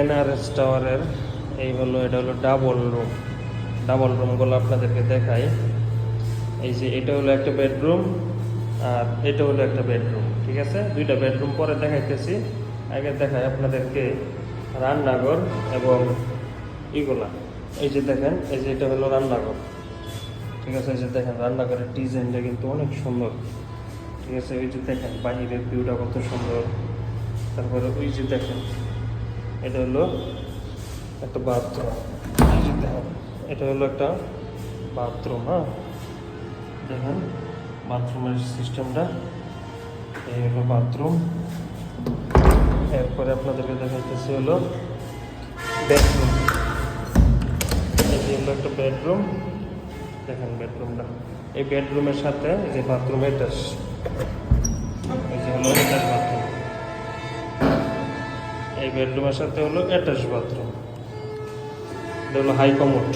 NRS টাওয়ারের এটা হলো ডাবল রুমগুলো আপনাদেরকে দেখাই। এই যে এটা হলো একটা বেডরুম, আর এটা হলো একটা বেডরুম, ঠিক আছে। দুইটা বেডরুম পরে দেখাইতেছি, আগে দেখাই আপনাদেরকে রান্নাঘর এবং এগুলা। এই যে দেখেন, এই যে এটা হলো রান্নাঘর, ঠিক আছে। এই যে দেখেন রান্নাঘরের ডিজাইনটা কিন্তু অনেক সুন্দর, ঠিক আছে। ওই যে দেখেন বাহিরের ভিউটা কত সুন্দর। তারপরে ওই যে দেখেন এটা হলো একটা বাথরুম, এই যে দেখেন এটা হলো একটা বাথরুম। হ্যাঁ, দেখেন বাথরুমের সিস্টেমটা, এই হলো বাথরুম। এরপরে আপনাদেরকে দেখাইতেছি হলো বেডরুম। এই যে হলো একটা বেডরুম, দেখেন বেডরুমটা। এই বেডরুমের সাথে এই যে বাথরুম অ্যাটাচ, এই যে হলো অ্যাটাচ বাথরুম। এই বেডরুমের সাথে হলো অ্যাটাচ বাথরুম, এটা হলো হাই কমোড,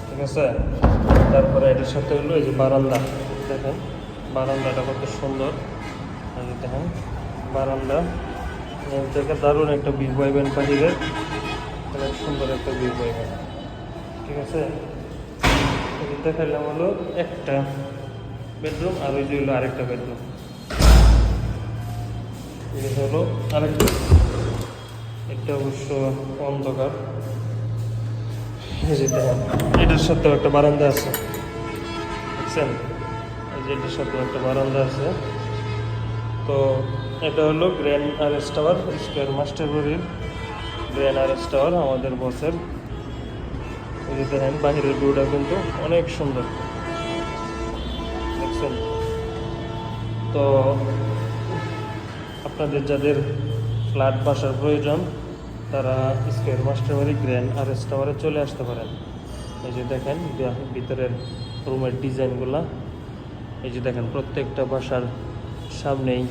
ঠিক আছে। তারপরে এটার সাথে হলো এই যে বারান্দা, দেখেন বারান্দাটা কত সুন্দর। এই যে দেখেন বারান্দা থেকে দারুণ একটা ভিউ পাইবেন বাহিরের, অনেক সুন্দর একটা ভিউ পাইবেন, ঠিক আছে। এই দেখাইলাম হলো একটা বেডরুম, আর ওই যে হলো আরেকটা বেডরুম, এটা হলো আরেকটা। এটা অবশ্য অন্ধকার। এই যে দেখেন এটার সাথেও একটা বারান্দা আছে, দেখছেন। এই যে এটার সাথেও একটা বারান্দা আছে। তো এটা হলো grand RS tower, square master বাড়ির গ্র্যান্ড আরএস টাওয়ার আমাদের বসের। এই যে দেখেন বাহিরের ভিউটা কিন্তু অনেক সুন্দর, দেখছেন। তো আপনাদের যাদের ফ্ল্যাট বাসার প্রয়োজন, তারা স্কয়ার মাস্টার বাড়ি গ্র্যান্ড আরএস টাওয়ারে চলে আসতে পারেন। এই যে দেখেন ভিতরের রুমের ডিজাইনগুলা, এই যে দেখেন প্রত্যেকটা বাসার সামনেই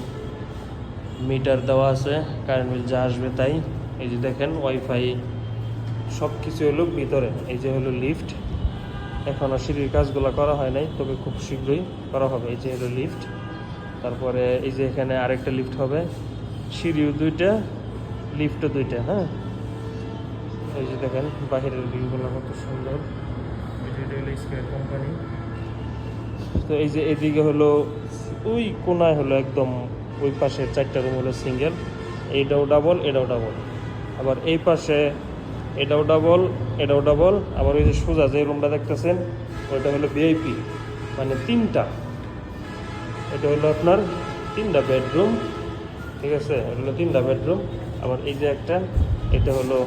মিটার দেওয়া আছে, কারেন্ট বিল যা আসবে তাই। এই যে দেখেন ওয়াইফাই সব কিছু হলো ভিতরে। এই যে হলো লিফট, এখনও সিঁড়ির কাজগুলো করা হয় নাই, তবে খুব শীঘ্রই করা হবে। এই যে হলো লিফট, তারপরে এই যে এখানে আরেকটা লিফট হবে, সিঁড়িও দুইটা, লিফটও দুইটা। হ্যাঁ, এই যে দেখেন বাহিরের ভিউগুলো কত সুন্দর। এটা হলো স্কয়ার কোম্পানি। তো এই যে এদিকে হলো ওই কোনায় হলো একদম ওই পাশে 4টা রুম হলো সিঙ্গেল, এইটাও ডাবল, এটাও ডাবল। আবার এই পাশে এটাও ডাবল, এটাও ডাবল। আবার ওই যে সোজা যে রুমটা দেখতেছেন ওইটা হলো ভিআইপি, মানে 3টা। এটা হলো আপনার 3টা বেডরুম, ঠিক আছে। এটা হলো 3টা বেডরুম। আবার এই যে একটা, এটা হলো